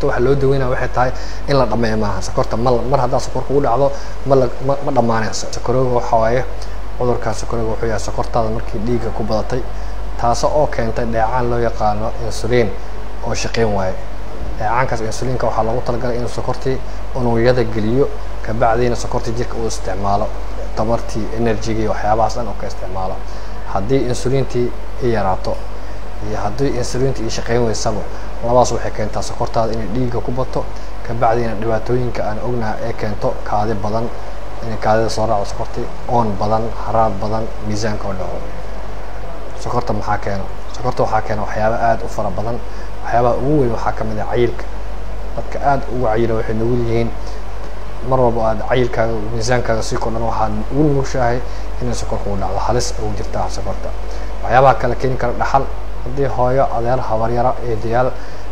sokorta waxa loo daweynaa waxay tahay in la dhameeyo maaha sokorta mar hadaa sokor kugu dhacdo ma dhamaanayso sokorowga waxa waaye cudurka sokorowga wuxuu yahay sokortaada markii dhiigga ku badatay taas oo keentay dheecaan loo yaqaano insulin oo shaqeyn waaye dheecaankaas insulinka waxaa loogu talagalay inuu sokortii unugyada geliyo ka bacdiina sokortii jirka uu isticmaalo tamartii energy waxyaabahaas dhan oo ka isticmaalo haddii insulintii yaraato iyo haddii insulintii shaqeyn weysaba labadaas waxay keentaa sokortaada inay dhiigga ku bato ka bacdiina dhibaatooyinka aan ognahay ee keento kaadi badan in kaadida soo raaco sokortii oon badan haraad badan miisaanka oo dhaco sokorta maxaa keeno sokorta waxaa keena waxyaabo aad u fara badan waxyaabaha ugu weyn waxaa ka mid ah cayilka dadka aad ugu cayila waxay nugul yihiin mar walba aad cayilkaaga miisaankaaga sii kordhan waxaad ugu nugushahay inay sokor kugu dhacdo halis ugu jirtaa sokorta waxyaabaha kale keeni kara dhaxal haddii hooyo adeer habaryara eedayaal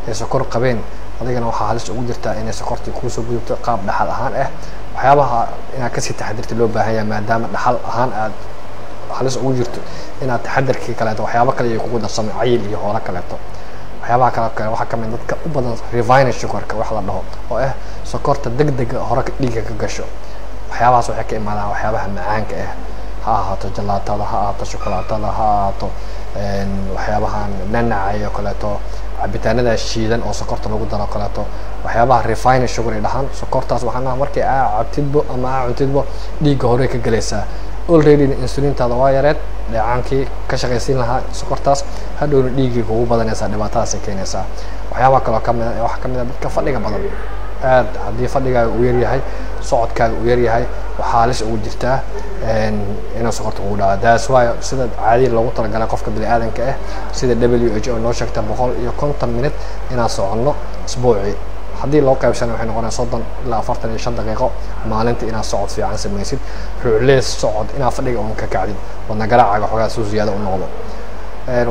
ay sokor qabeen adigana waxaa halis ugu jirtaa inay sokortii kuusoo gudubto qaab dhaxal ahaan ah waxyaabaha inaad kasii taxadirta loo baahan yahay maadaama dhaxal ahaan aad halis ugu jirto inaad taxadarkii kaleeto waxyaabo kale ay kugu darsamay cayil iyo hoola kaleeto waxyaabaha kale waxaa ka mid dadka u badan refined sugarka wax la dhaho oo ah sokorta degdega hore dhiigga ka gasho waxyaabahaas waxay ka imaadaan waxyaabaha macaanka ah ha ahaato jalaatada ha ahaato shukulaatada ha ahaato waxyaabahan nanaca iyo kaleeto cabitaanada shiidan oo sokorta lagu daro kaleeto waxyaabaha refined sugar ay dhahaan sokortaas waxaana markii aa cabtidbo ama aa cuntidbo dhiigga hore ka galaysaa already insulintaada waa yareed dheecaankii ka shaqaysiin lahaa sokortaas hadhowna dhiiggii kugu badanaysaa dhibaatadaas ay keenaysaa waxyaabaha kaloo kamid ah waxaa kamid ah dadka fadhiga badan aad haddii fadhigaaga uu yaryahay socodkaaga uu yaryahay waxaa halis ugu jirtaa inuu sokorta kugu dhaco that's why sida caadi loogu talagalay qofka bini'aadanka ah sida WHO noo sheegta 150 minute inaan soconno isbuucii haddii loo qaybsano waxay noqonaysaa 30 ilaa 45 daqiiqo maalintii inaad socod fiican samaysid ruucleys socod inaad fadhiga uun ka kacdid wadna garaacaaga xoogaa soo ziyaado u noqdo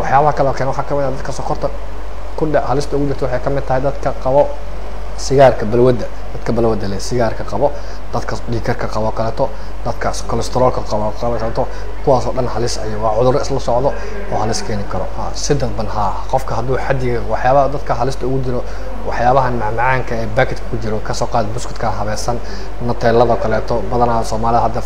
waxyaabaha kale oo kale waxaa ka mid ah dadka sokorta ku halista ugu jirta waxay ka mid tahay dadka qabo sigaarka balwadda dadka balwadda leh sigaarka qabo dadka dhiigkarka qabo kaleeto dadka kolestaroolka qabo kaleeto kuwaas oo dhan halis ay waa cudur isla socdo oo halis keeni karo sidad ban qofka hadduu xadiga waxyaabaha dadka halista ugu jiro waxyaabahan macmacaanka ee packet ku jiro ka soo qaad buskudka habeesan nutellada kaleeto badanaa Soomaalida hadda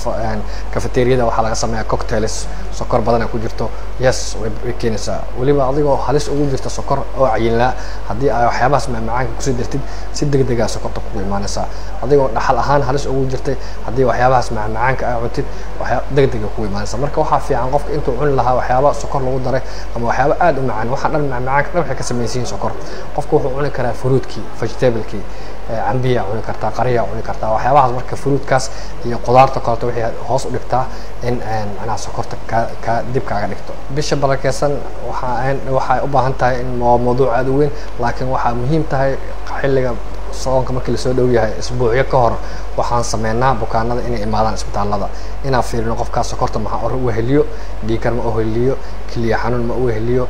cafeteriada waxaa laga sameeyaa cocktails sokor badan ku jirto yes way keenaysaa waliba adigoo halis ugu jirta sokor oo cayilna haddii ay waxyaabahaas macmacaanka ku sii dirtid si degdeg ah sokorta ku imaanaysaa adigoo dhaxal ahaan halis ugu jirtay haddii waxyaabahaas macmacaanka ay cuntid waxyaabo degdeg ah ku imaanaysaa marka waxaa fiican qofka intuu cuni lahaa waxyaabo sokor lagu daray ama waxyaabo aad u macaan waxa dhan macmacaanka dhan waxay ka samaysiin sokor qofku wuxuu cuni karaa fruitkii vegetable-kii cambiya cuni kartaa qariya cuni kartaa waxyaabahaas marka fruitkaas iyo qudaarta kaleeto waxay hoos u dhigtaa in macnaha sokorta ka dib kaaga dhigto bisha barakeysan waxay u baahan tahay in mawduuc aad u weyn laakiin waxaa muhiim tahay xilliga soonka markii la soo dhow yahay isbuucyo ka hor waxaan sameynaa bukaanada inay imaadaan isbitaalada inaan fiirino qofkaas sokorta maxaa hore u heliyo dhiigkar ma u heliyo kiliya xanuun ma u heliyo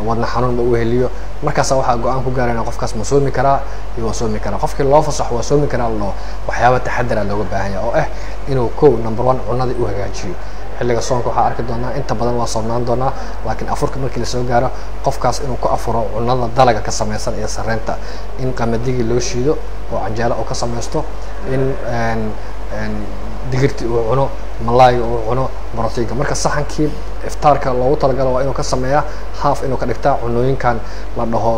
wadna xanuun ma u heliyo markaas waxaa go'aan ku gaarayna qofkaas ma soomi karaa iyo waa soomi karaa qofkii loo fasaxo waa soomi karaa loo waxyaabo taxadar ah looga baahan yahay oo ah inuu number 1 cunadii u hagaajiyo xilliga soonka waxaa arki doonaa inta badan waa soomnaan doonaa laakiin afurka markii la soo gaaro qofkaas inuu ku afuro cunada dalaga ka samaysan iyo sareenta in qamadigi loo shiido oo canjeelo oo ka samaysto in digirti uu cuno malaayga uu cuno borotiinka marka saxankii iftaarka loogu talagalo waa inuu ka sameeyaa half inuu ka dhigtaa cunooyinkan la dhaho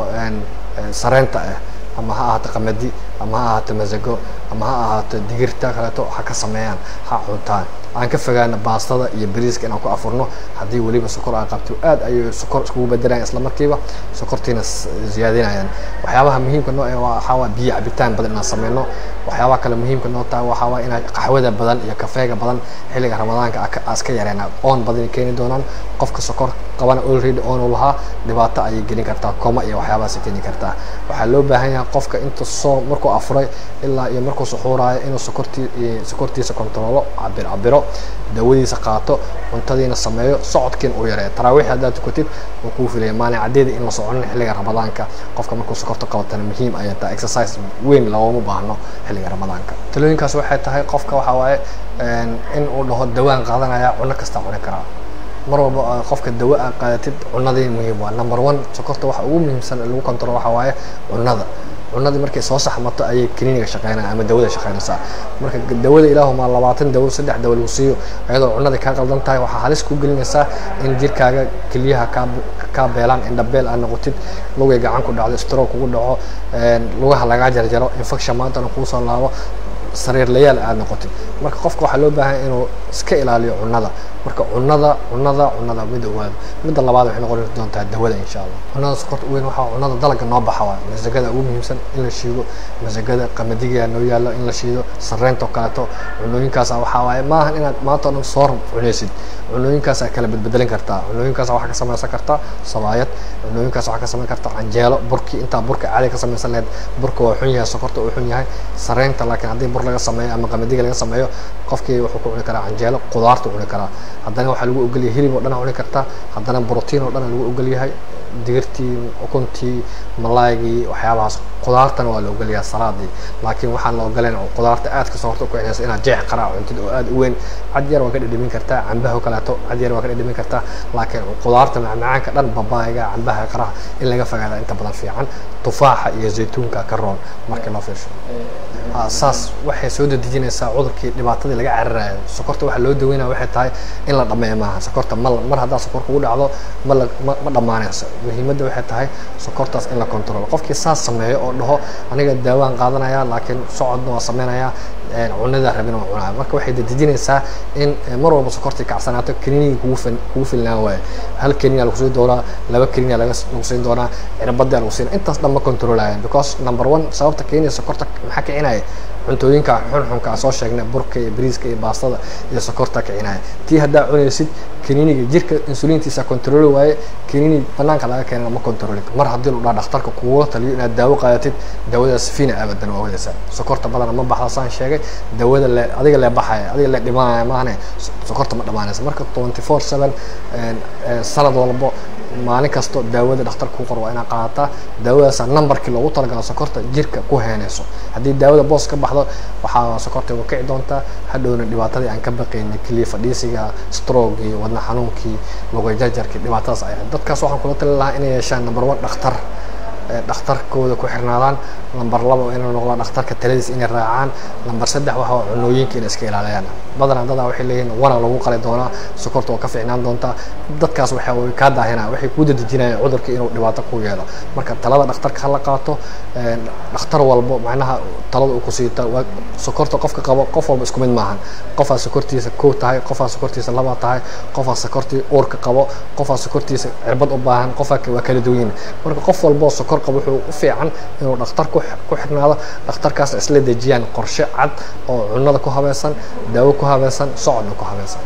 sareenta ah ama ha ahaato qamadi ama ha ahaato masago ama ha ahaato digirta kaleeto ha ka sameeyaan ha cuntaan aan ka fogaana baastada iyo bariiska inaan ku afurno haddii waliba sokor aan qabto aad ayuu sokor iskugu bedelayaan isla markiiba sokortiina ziyaadinayaan waxyaabaha muhiimka noo ee waxaa waa biyo cabitaan badan inaan sameyno waxyaabaha kale muhiimka noo tahay waxaa waa inaan qaxwada badan iyo kafeega badan xilliga ramadaanka iska yareena oon badan keeni doonaan qofka sokor qabana already oon u lahaa dhibaato ayay gelin kartaa koma iyo waxyaabahaas keeni kartaa waxaa loo baahan yahay qofka inta soo markuu afuray ilaa iyo markuu suxuurayo inuu sokortiisa kontrolo cabiro dawadiisa qaato cuntadiina sameeyo socodkiina uu yareeyo taraawiix haddaad tukatid oo kuu filaya maalin cadeeda in la soconin xilliga ramadaanka qofka markuu sokorta qabatana muhiim ayay tahay exercise weyn looma baahno xilliga ramadaanka talooyinkaas waxay tahay qofka waxaa waaye in uu dhaho dawaan qaadanaya cuno kasta cuni karaa mar walba qofka dawa qaadatid cunadii muhiim waa number 1 sokorta waxa ugu muhiimsan ee lagu kontrolo waxa waaye cunada cunadii markay soo saxmato ayay kiniiniga shaqeynaa ama dawada shaqeynaysaa. marka dawada ilaahuma 20 dawo 3 dawo lagu siiyo ayadoo cunada ka qaldan tahay waxa halis ku gelinaysaa in jirkaaga kaliyaha ka beelaan indhabeel aan noqotid lugay gacan ku dhacdo stroke kugu dhaco lugaha laga jarjaro infection maanta ku soo laabo sariir layaal aad noqotid. marka qofka waxa loo baahan inuu iska ilaaliyo cunada. marka cunada mid ogaado mid labaad waxay noqon doontaa dawada insha Allah. cunada sokorta weyn waxa cunada dalagga noo baxa waa masagada ugu muhiimsan in la shiido masagada qamadiga noo yaalo in la shiido sareento kaleeto cunooyinkaas waxa waaye maahan inaad maanta oo soor cunaysid cunooyinkaas kala bedbedelan kartaa cunooyinkaas waxa ka samaysan kartaa sabaayad cunooyinkaas waxa ka samaysan kartaa canjeelo burki inta burka caadi ka samaysan leed burka waa xun yahay sokorta oo xun yahay sareenta laakiin hadii bur laga sameeyo ama qamadiga laga sameeyo qofkii wuxuu ku cuni karaa canjeelo qudaarta cuni karaa haddana waxa lagu ogol yahay hilib oo dhan cuni kartaa haddana borotiin oo dhan lagu ogol yahay digirtii ukuntii malaaygi waxyaabahaas qudaartana waa la ogol yahay salaadii laakiin waxaan la ogoleen qudaarta aad ka soo horto ku xidhaysa inaad jeex qaraa cuntid oo aad u weyn cad yar waa ka dhadhamin kartaa cambaha kaleeto cad yar waa ka dhadhamin kartaa laakiin qudaarta macmacaanka dhan babaayga cambaha qaraha in laga fogaado inta badan fiican tufaaxa iyo zeytuunka ka roon marka la fiirsho asaas waxay soo dedejinaysaa cudurkii dhibaatadii laga cararayo sokorta waxa loo daweynaa waxay tahay in la dhameeyo maaha sokorta mar hadaa sokor kugu dhacdo ma dhamaanayso muhiimadda waxay tahay sokortaas in la control qofkii saas sameeyo oo dhaho aniga daawaan qaadanaya laakiin socodna waa sameynaya cunada rabina waa cunaa marka waxay dedejinaysaa in mar walba sokortii kacsanaato kiniiniga kugu filnaan waayo hal kiniina lagu sii doonaa laba kiniina lagu siin doonaa cirbada lagu siin intaas dhan ma controlayaan because number 1 sababta keenaysa sokorta maxaa kicinaya cuntooyinka xunxunka soo sheegnay burka iyo bariiska iyo baastada iyo sokorta kicinaya tii hadaa cunaysid kiniiniga jirka insulintiisa control waaye kiniini banaanka laga keenana ma control mar hadii uu dhakhtarka kugu taliyo inaad daawo qaadatid daawadaas fiina abadan waa wadaysaa sokorta badan ma baxdasaan sheegay daawada adiga la baxaya adiga la dhimaanaya maahane sokorta ma dhamaanaysa marka 24/7 sanad walba maalin kasto daawada dhakhtarku qor waa inaad qaadataa daawadaas numberkii loogu talagalay sokorta jirka ku heenayso hadii daawada boos ka baxdo waxa sokorta uu kici doontaa hadhowna dhibaatadii aan ka baqaynay kaliya fadhiisiga stroke iyo wadna xanuunkii lugu jarjarkii dhibaatadaas ay dadkaas waxaan kula talin lahaa inay yeeshaan number 1 dhakhtar dhakhtarkooda ku xirnaadaan number 2 inay noqdaan dhakhtarka taladiis inay raacaan number 3 waxa cunooyinka in iska ilaaliyaan badanaa dad waxay leeyihiin wana lagu qali doonaa sokorta oo ka fiicnaan doonta dadkaas waxa way ka daahinaa waxay ku dedejinayaan cudurka inuu dhibaato ku yeelo marka talada dhakhtarka la qaato dhakhtar walbo macnaha talada uu ku siita sokorta qofka qabo qof walba isku mid maahan qofa sokortiisa koo tahay qofa sokortiisa laba tahay qofa sokortii uurka qabo qofa sokortiisa cirbad u baahan qofa waa kala duwan marka qof walbo sokor qabo wuxuu u fiican inuu dhakhtar ku xirnaado dhakhtarkaas isla dejiyaan qorshe cad oo cunada ku habaysan daawo ku habaysan socodna ku habaysan